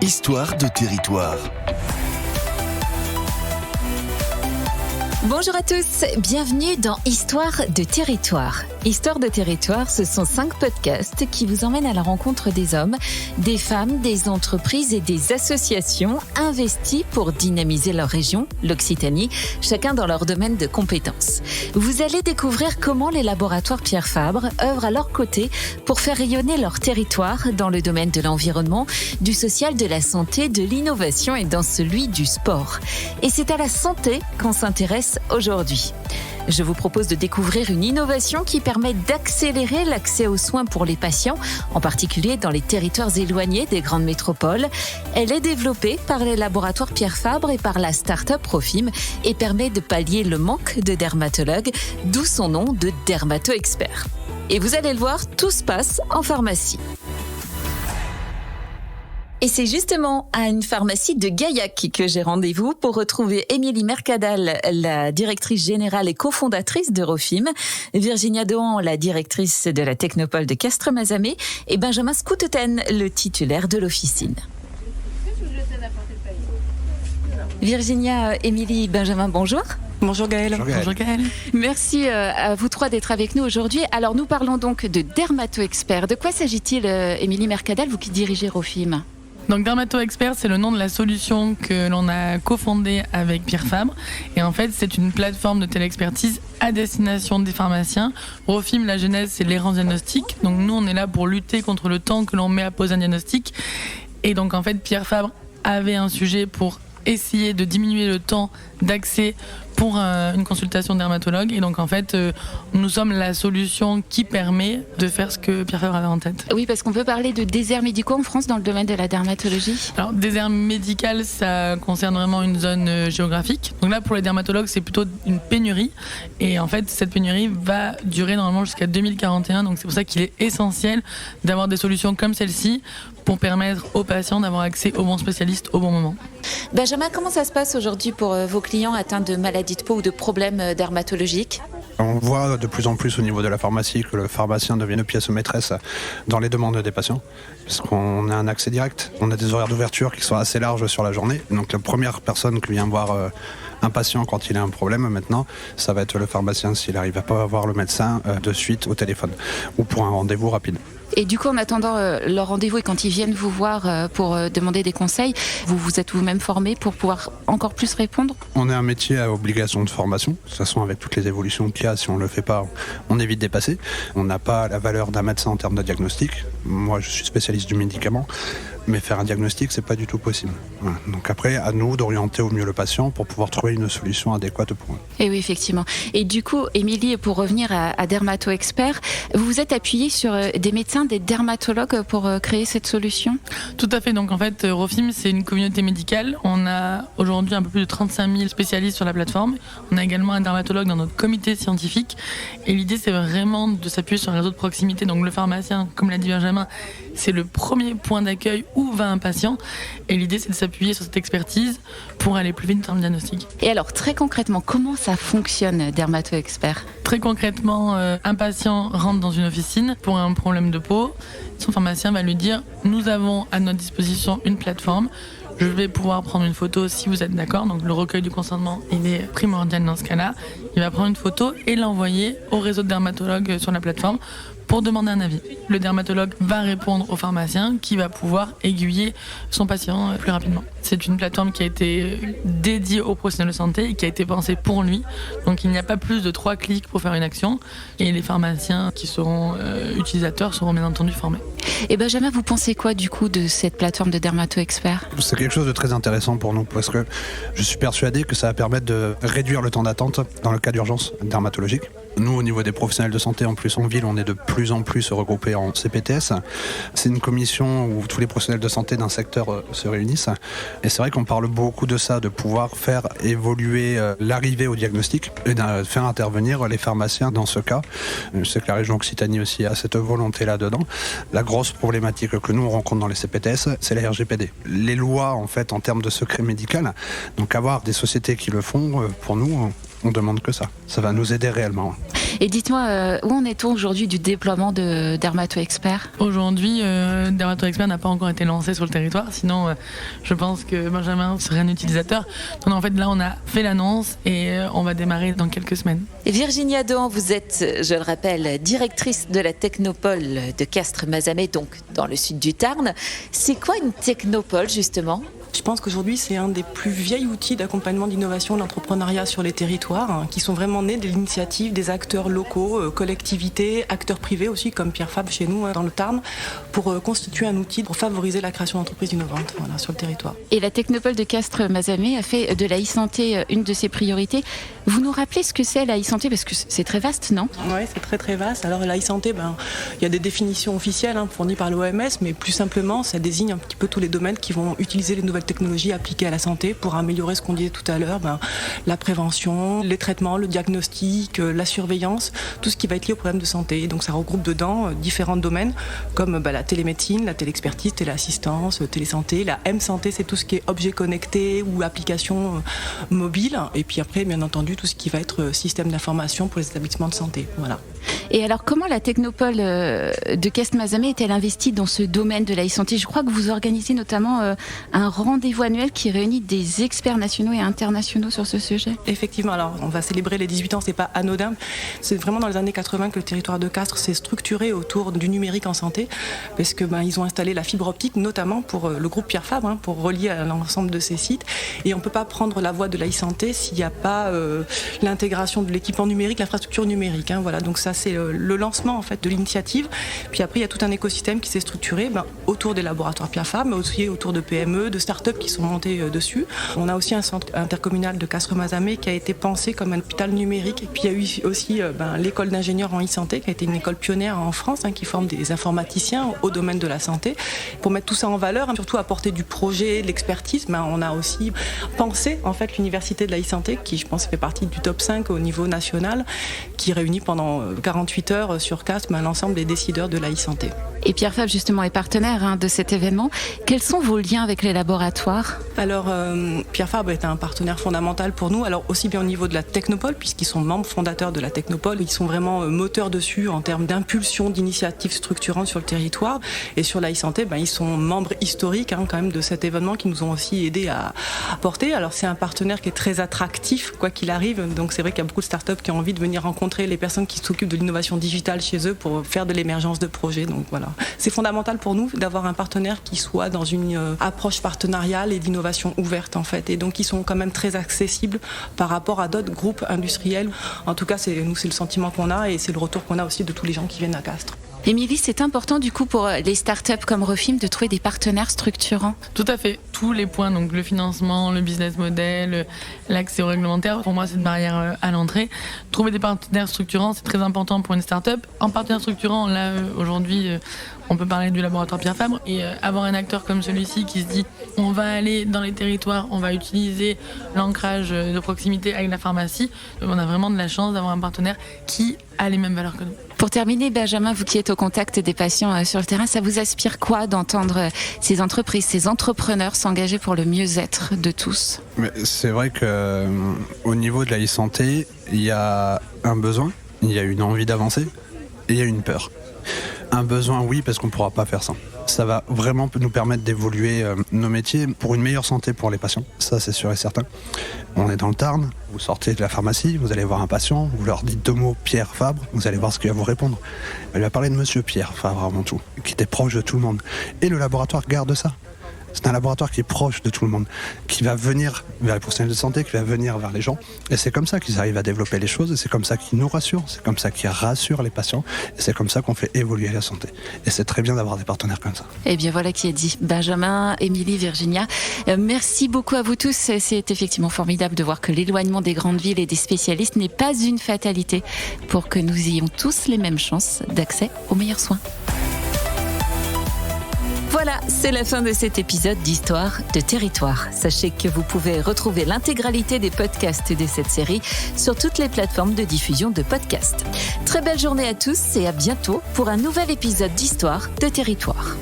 Histoire de territoire. Bonjour à tous, bienvenue dans Histoire de territoire. Histoire de territoire, ce sont 5 podcasts qui vous emmènent à la rencontre des hommes, des femmes, des entreprises et des associations investies pour dynamiser leur région, l'Occitanie, chacun dans leur domaine de compétences. Vous allez découvrir comment les laboratoires Pierre Fabre œuvrent à leur côté pour faire rayonner leur territoire dans le domaine de l'environnement, du social, de la santé, de l'innovation et dans celui du sport. Et c'est à la santé qu'on s'intéresse aujourd'hui. Je vous propose de découvrir une innovation qui permet d'accélérer l'accès aux soins pour les patients, en particulier dans les territoires éloignés des grandes métropoles. Elle est développée par les laboratoires Pierre Fabre et par la start-up Rofim et permet de pallier le manque de dermatologues, d'où son nom de dermato-expert. Et vous allez le voir, tout se passe en pharmacie. Et c'est justement à une pharmacie de Gaillac que j'ai rendez-vous pour retrouver Émilie Mercadal, la directrice générale et cofondatrice de Rofim, Virginia Dohan, la directrice de la Technopole de Castres-Mazamet, et Benjamin Scouteten, le titulaire de l'officine. Virginia, Émilie, Benjamin, bonjour. Bonjour Gaëlle. Bonjour Gaëlle. Merci à vous trois d'être avec nous aujourd'hui. Alors nous parlons donc de dermato-expert. De quoi s'agit-il, Émilie Mercadal, vous qui dirigez Rofim ? Donc Dermato-Expert, c'est le nom de la solution que l'on a cofondée avec Pierre Fabre. Et en fait, c'est une plateforme de téléexpertise à destination des pharmaciens. Rofim, la genèse, c'est l'errance diagnostique. Donc nous, on est là pour lutter contre le temps que l'on met à poser un diagnostic. Et donc en fait, Pierre Fabre avait un sujet pour essayer de diminuer le temps d'accès pour une consultation dermatologue. Et donc en fait, nous sommes la solution qui permet de faire ce que Pierre Fabre avait en tête. Oui, parce qu'on peut parler de déserts médicaux en France dans le domaine de la dermatologie. Alors, désert médical, ça concerne vraiment une zone géographique. Donc là, pour les dermatologues, c'est plutôt une pénurie. Et en fait, cette pénurie va durer normalement jusqu'à 2041. Donc c'est pour ça qu'il est essentiel d'avoir des solutions comme celle-ci pour permettre aux patients d'avoir accès aux bons spécialistes au bon moment. Benjamin, comment ça se passe aujourd'hui pour vos clients atteints de maladies de peau ou de problèmes dermatologiques ? On voit de plus en plus au niveau de la pharmacie que le pharmacien devient une pièce maîtresse dans les demandes des patients, parce qu'on a un accès direct. On a des horaires d'ouverture qui sont assez larges sur la journée. Donc la première personne qui vient voir un patient quand il a un problème maintenant, ça va être le pharmacien s'il n'arrive à pas avoir le médecin de suite au téléphone ou pour un rendez-vous rapide. Et du coup, en attendant leur rendez-vous et quand ils viennent vous voir pour demander des conseils, vous vous êtes vous-même formé pour pouvoir encore plus répondre ? On est un métier à obligation de formation. De toute façon, avec toutes les évolutions qu'il y a, si on ne le fait pas, on est vite dépassé. On n'a pas la valeur d'un médecin en termes de diagnostic. Moi, je suis spécialiste du médicament. Mais faire un diagnostic, c'est pas du tout possible. Voilà. Donc après, à nous d'orienter au mieux le patient pour pouvoir trouver une solution adéquate pour eux. Et oui, effectivement. Et du coup, Émilie, pour revenir à Dermato-Expert, vous vous êtes appuyée sur des médecins, des dermatologues pour créer cette solution ? Tout à fait. Donc en fait, Rofim, c'est une communauté médicale. On a aujourd'hui un peu plus de 35 000 spécialistes sur la plateforme. On a également un dermatologue dans notre comité scientifique. Et l'idée, c'est vraiment de s'appuyer sur un réseau de proximité. Donc le pharmacien, comme l'a dit Benjamin, c'est le premier point d'accueil où va un patient. Et l'idée, c'est de s'appuyer sur cette expertise pour aller plus vite dans le diagnostic. Et alors, très concrètement, comment ça fonctionne, Dermato-Expert ? Très concrètement, un patient rentre dans une officine pour un problème de peau. Son pharmacien va lui dire « Nous avons à notre disposition une plateforme. Je vais pouvoir prendre une photo si vous êtes d'accord. » Donc le recueil du consentement, il est primordial dans ce cas-là. Il va prendre une photo et l'envoyer au réseau de dermatologues sur la plateforme pour demander un avis. Le dermatologue va répondre au pharmacien qui va pouvoir aiguiller son patient plus rapidement. C'est une plateforme qui a été dédiée aux professionnels de santé et qui a été pensée pour lui. Donc il n'y a pas plus de 3 clics pour faire une action et les pharmaciens qui seront utilisateurs seront bien entendu formés. Et Benjamin, vous pensez quoi du coup de cette plateforme de Dermato-Expert ? C'est quelque chose de très intéressant pour nous parce que je suis persuadé que ça va permettre de réduire le temps d'attente dans le cas d'urgence dermatologique. Nous, au niveau des professionnels de santé, en plus en ville, on est de plus en plus regroupés en CPTS. C'est une commission où tous les professionnels de santé d'un secteur se réunissent. Et c'est vrai qu'on parle beaucoup de ça, de pouvoir faire évoluer l'arrivée au diagnostic et de faire intervenir les pharmaciens dans ce cas. Je sais que la région Occitanie aussi a cette volonté là-dedans. La grosse problématique que nous on rencontre dans les CPTS, c'est la RGPD. Les lois, en fait, en termes de secret médical, donc avoir des sociétés qui le font, pour nous, On demande que ça. Ça va nous aider réellement. Et dites-moi, où en est-on aujourd'hui du déploiement de Dermato-Expert ? Aujourd'hui, Dermato-Expert n'a pas encore été lancé sur le territoire, sinon je pense que Benjamin serait un utilisateur. Donc en fait, là, on a fait l'annonce et on va démarrer dans quelques semaines. Et Virginia Dohan, vous êtes, je le rappelle, directrice de la Technopole de Castres-Mazamet, donc dans le sud du Tarn. C'est quoi une Technopole, justement ? Je pense qu'aujourd'hui, c'est un des plus vieils outils d'accompagnement d'innovation de l'entrepreneuriat sur les territoires, qui sont vraiment nés de l'initiative des acteurs locaux, collectivités, acteurs privés aussi, comme Pierre Fabre chez nous dans le Tarn, pour constituer un outil pour favoriser la création d'entreprises innovantes sur le territoire. Et la Technopole de Castres-Mazamet a fait de la e-santé une de ses priorités. Vous nous rappelez ce que c'est la e-santé, parce que c'est très vaste, non ? Oui, c'est très très vaste. Alors la e-santé, il y a des définitions officielles fournies par l'OMS, mais plus simplement, ça désigne un petit peu tous les domaines qui vont utiliser les nouvelles technologies appliquées à la santé pour améliorer ce qu'on disait tout à l'heure, la prévention, les traitements, le diagnostic, la surveillance, tout ce qui va être lié aux problèmes de santé. Donc ça regroupe dedans différents domaines comme la télémédecine, la téléexpertise, téléassistance, télésanté, la M-santé, c'est tout ce qui est objet connecté ou application mobile. Et puis après, bien entendu, tout ce qui va être système d'information pour les établissements de santé. Voilà. Et alors, comment la Technopole de Castres-Mazamet est-elle investie dans ce domaine de la e-santé ? Je crois que vous organisez notamment un rendez-vous annuel qui réunit des experts nationaux et internationaux sur ce sujet. Effectivement, alors on va célébrer les 18 ans, c'est pas anodin. C'est vraiment dans les années 80 que le territoire de Castres s'est structuré autour du numérique en santé, parce que ils ont installé la fibre optique, notamment pour le groupe Pierre Fabre, pour relier à l'ensemble de ces sites. Et on peut pas prendre la voie de la e-santé s'il n'y a pas l'intégration de l'équipement numérique, l'infrastructure numérique. Voilà, donc ça c'est le lancement en fait de l'initiative. Puis après il y a tout un écosystème qui s'est structuré autour des laboratoires Pierre Fabre, mais aussi autour de PME, de start-up qui sont montés dessus. On a aussi un centre intercommunal de Castres-Mazamet qui a été pensé comme un hôpital numérique. Et puis il y a eu aussi l'école d'ingénieurs en e-santé qui a été une école pionnière en France qui forme des informaticiens au domaine de la santé. Pour mettre tout ça en valeur, surtout apporter du projet, de l'expertise, on a aussi pensé en fait l'université de la e-santé qui je pense fait partie du top 5 au niveau national, qui réunit pendant 48 heures sur Castres l'ensemble des décideurs de la e-santé. Et Pierre Fabre justement est partenaire de cet événement. Quels sont vos liens avec les laboratoires ? Alors Pierre Fabre est un partenaire fondamental pour nous, alors aussi bien au niveau de la Technopole, puisqu'ils sont membres fondateurs de la Technopole, ils sont vraiment moteurs dessus en termes d'impulsion, d'initiatives structurantes sur le territoire. Et sur la e-santé, ils sont membres historiques quand même de cet événement qui nous ont aussi aidés à porter. Alors c'est un partenaire qui est très attractif, quoi qu'il arrive. Donc c'est vrai qu'il y a beaucoup de startups qui ont envie de venir rencontrer les personnes qui s'occupent de l'innovation digitale chez eux pour faire de l'émergence de projets. Donc voilà. C'est fondamental pour nous d'avoir un partenaire qui soit dans une approche partenariale et d'innovation ouverte en fait. Et donc ils sont quand même très accessibles par rapport à d'autres groupes industriels. En tout cas, c'est le sentiment qu'on a et c'est le retour qu'on a aussi de tous les gens qui viennent à Castres. Émilie, c'est important du coup pour les startups comme Refim de trouver des partenaires structurants. Tout à fait. Tous les points, donc le financement, le business model, l'accès au réglementaire, pour moi c'est une barrière à l'entrée. Trouver des partenaires structurants, c'est très important pour une startup. En partenaire structurant, là aujourd'hui, on peut parler du laboratoire Pierre Fabre et avoir un acteur comme celui-ci qui se dit on va aller dans les territoires, on va utiliser l'ancrage de proximité avec la pharmacie. On a vraiment de la chance d'avoir un partenaire qui a les mêmes valeurs que nous. Pour terminer, Benjamin, vous qui êtes au contact des patients sur le terrain, ça vous aspire quoi d'entendre ces entreprises, ces entrepreneurs s'engager pour le mieux-être de tous ? Mais c'est vrai qu'au niveau de la e-santé, il y a un besoin, il y a une envie d'avancer et il y a une peur. Un besoin, oui, parce qu'on ne pourra pas faire ça. Ça va vraiment nous permettre d'évoluer nos métiers pour une meilleure santé pour les patients. Ça, c'est sûr et certain. On est dans le Tarn, vous sortez de la pharmacie, vous allez voir un patient, vous leur dites 2 mots Pierre Fabre, vous allez voir ce qu'il va vous répondre. Il va parler de monsieur Pierre Fabre avant tout, qui était proche de tout le monde. Et le laboratoire garde ça. C'est un laboratoire qui est proche de tout le monde, qui va venir vers les professionnels de santé, qui va venir vers les gens. Et c'est comme ça qu'ils arrivent à développer les choses, et c'est comme ça qu'ils nous rassurent, c'est comme ça qu'ils rassurent les patients, et c'est comme ça qu'on fait évoluer la santé. Et c'est très bien d'avoir des partenaires comme ça. Et bien voilà qui est dit. Benjamin, Émilie, Virginia, merci beaucoup à vous tous. C'est effectivement formidable de voir que l'éloignement des grandes villes et des spécialistes n'est pas une fatalité pour que nous ayons tous les mêmes chances d'accès aux meilleurs soins. Voilà, c'est la fin de cet épisode d'Histoire de Territoire. Sachez que vous pouvez retrouver l'intégralité des podcasts de cette série sur toutes les plateformes de diffusion de podcasts. Très belle journée à tous et à bientôt pour un nouvel épisode d'Histoire de Territoire.